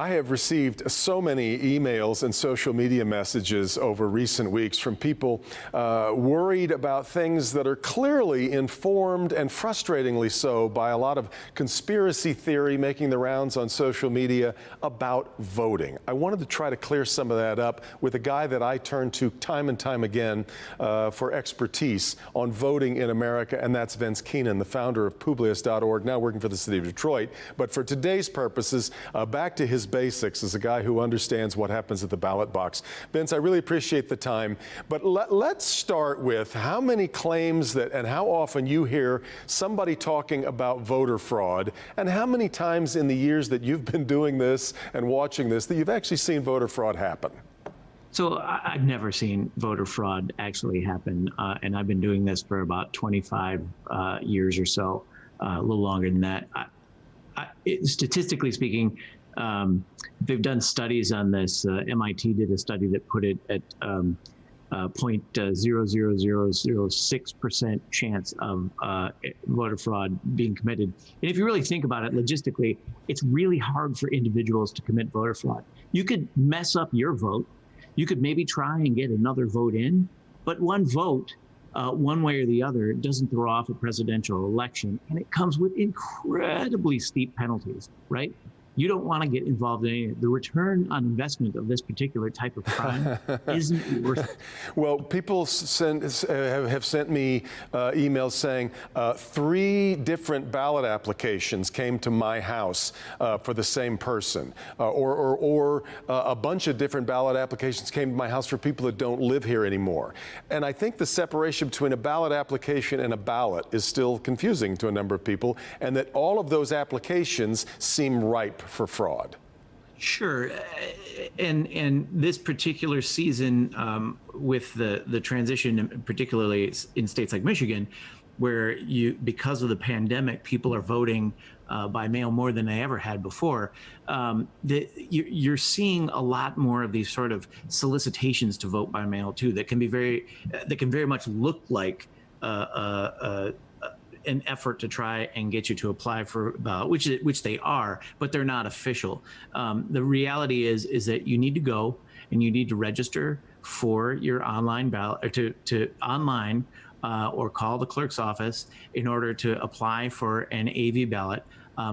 I have received so many emails and social media messages over recent weeks from people worried about things that are clearly informed and frustratingly so by a lot of conspiracy theory making the rounds on social media about voting. I wanted to try to clear some of that up with a guy that I turn to time and time again for expertise on voting in America, and that's Vince Keenan, the founder of Publius.org, now working for the city of Detroit. But for today's purposes, back to his basics as a guy who understands what happens at the ballot box. Vince, I really appreciate the time, but let's start with how many claims that and how often you hear somebody talking about voter fraud, and how many times in the years that you've been doing this and watching this that you've actually seen voter fraud happen. So I've never seen voter fraud actually happen, and I've been doing this for about 25 years or so, a little longer than that. Statistically speaking, they've done studies on this. MIT did a study that put it at 0.00006% chance of voter fraud being committed. And if you really think about it logistically, it's really hard for individuals to commit voter fraud. You could mess up your vote. You could maybe try and get another vote in, but one vote, one way or the other, doesn't throw off a presidential election, and it comes with incredibly steep penalties, right? You don't want to get involved in any. The return on investment of this particular type of crime isn't worth it. Well, people have sent me emails saying 3 different ballot applications came to my house for the same person, or a bunch of different ballot applications came to my house for people that don't live here anymore. And I think the separation between a ballot application and a ballot is still confusing to a number of people, and that all of those applications seem ripe for fraud. Sure, and this particular season with the transition, particularly in states like Michigan, where because of the pandemic, people are voting by mail more than they ever had before. You're seeing a lot more of these sort of solicitations to vote by mail too. That can very much look like an effort to try and get you to apply for ballot, which they are, but they're not official. The reality is that you need to go and you need to register for your online ballot, or to online or call the clerk's office in order to apply for an AV ballot.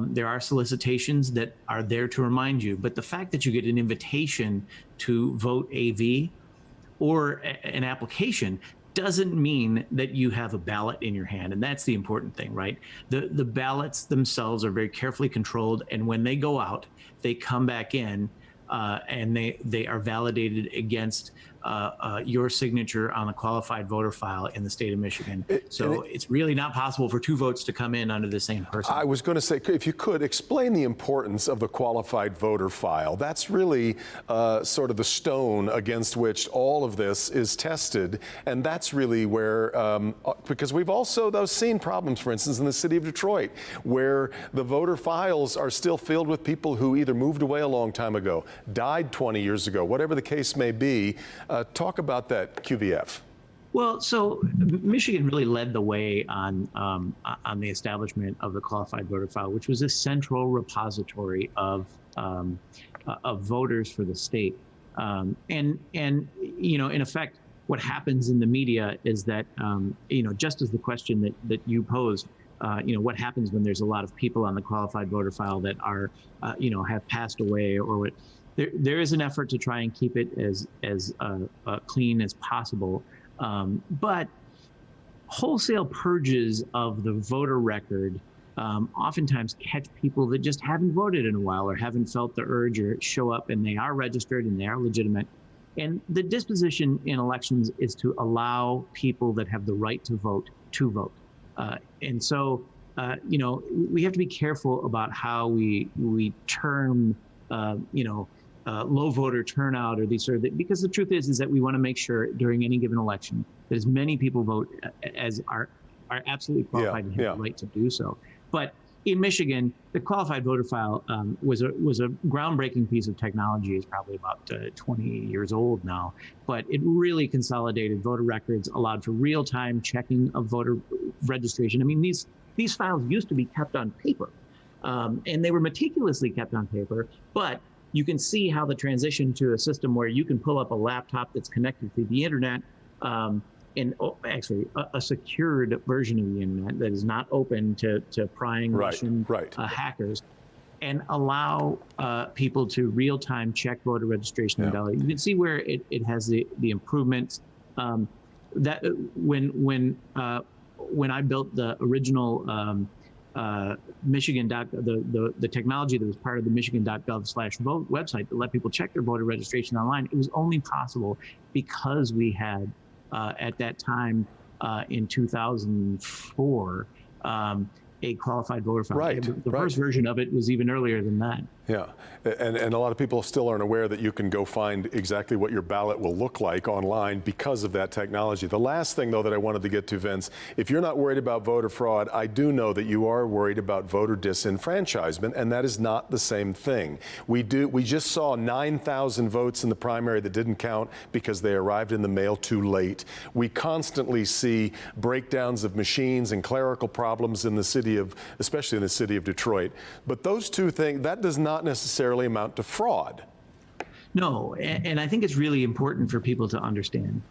There are solicitations that are there to remind you, but the fact that you get an invitation to vote AV or an application doesn't mean that you have a ballot in your hand. And that's the important thing, right? The ballots themselves are very carefully controlled. And when they go out, they come back in and they are validated against your signature on a qualified voter file in the state of Michigan. It's really not possible for 2 votes to come in under the same person. I was going to say, if you could explain the importance of the qualified voter file. That's really sort of the stone against which all of this is tested. And that's really where, because we've also seen problems, for instance, in the city of Detroit, where the voter files are still filled with people who either moved away a long time ago, died 20 years ago, whatever the case may be. Talk about that, QVF. Well, so Michigan really led the way on the establishment of the qualified voter file, which was a central repository of voters for the state. And in effect, what happens in the media is that just as the question that you posed, what happens when there's a lot of people on the qualified voter file that are have passed away, or what. There is an effort to try and keep it as clean as possible, but wholesale purges of the voter record oftentimes catch people that just haven't voted in a while, or haven't felt the urge, or show up and they are registered and they are legitimate. And the disposition in elections is to allow people that have the right to vote to vote. And so, we have to be careful about how we term, low voter turnout, or these sort of, because the truth is that we want to make sure during any given election that as many people vote as are absolutely qualified and have the right to do so. But in Michigan, the qualified voter file was a groundbreaking piece of technology. It's probably about 20 years old now, but it really consolidated voter records, allowed for real-time checking of voter registration. I mean, these files used to be kept on paper, and they were meticulously kept on paper, but you can see how the transition to a system where you can pull up a laptop that's connected to the internet, and actually a secured version of the internet that is not open to prying Russian hackers, and allow people to real-time check voter registration and ballot. You can see where it has the improvements. That when I built the original Michigan the technology that was part of the Michigan.gov/vote website that let people check their voter registration online, it was only possible because we had at that time in 2004 a qualified voter file. The first version of it was even earlier than that. Yeah, and a lot of people still aren't aware that you can go find exactly what your ballot will look like online because of that technology. The last thing, though, that I wanted to get to, Vince, if you're not worried about voter fraud, I do know that you are worried about voter disenfranchisement, and that is not the same thing. We just saw 9,000 votes in the primary that didn't count because they arrived in the mail too late. We constantly see breakdowns of machines and clerical problems in the city of, especially in the city of Detroit. But those two things, that does not necessarily amount to fraud. No, and I think it's really important for people to understand.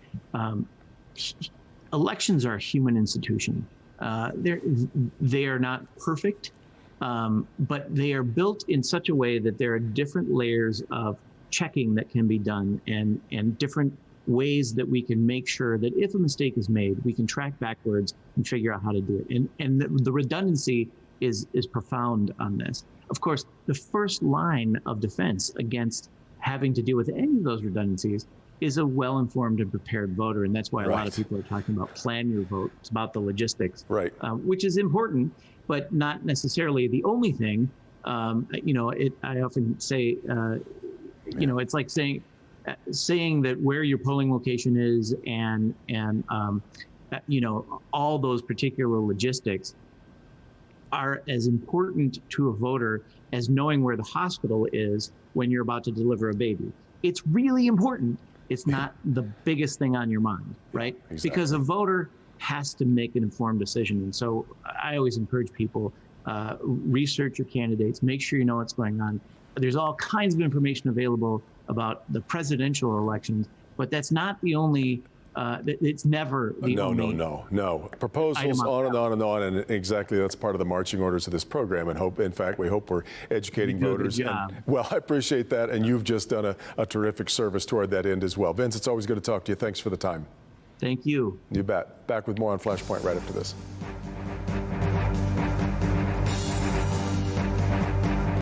Elections are a human institution. They are not perfect, but they are built in such a way that there are different layers of checking that can be done, and different ways that we can make sure that if a mistake is made, we can track backwards and figure out how to do it. And the redundancy is profound on this. Of course, the first line of defense against having to deal with any of those redundancies is a well-informed and prepared voter. And that's why a lot of people are talking about plan your vote. It's about the logistics, which is important, but not necessarily the only thing. I often say, it's like saying that where your polling location is and all those particular logistics are as important to a voter as knowing where the hospital is when you're about to deliver a baby. It's really important. It's not the biggest thing on your mind, right? Exactly. Because a voter has to make an informed decision. And so I always encourage people, research your candidates, make sure you know what's going on. There's all kinds of information available about the presidential elections, but that's not the only it's never the only. No. Proposals on and on and on, and exactly that's part of the marching orders of this program. And we hope we're educating voters. Well, I appreciate that, and you've just done a terrific service toward that end as well. Vince, it's always good to talk to you. Thanks for the time. Thank you. You bet. Back with more on Flashpoint right after this.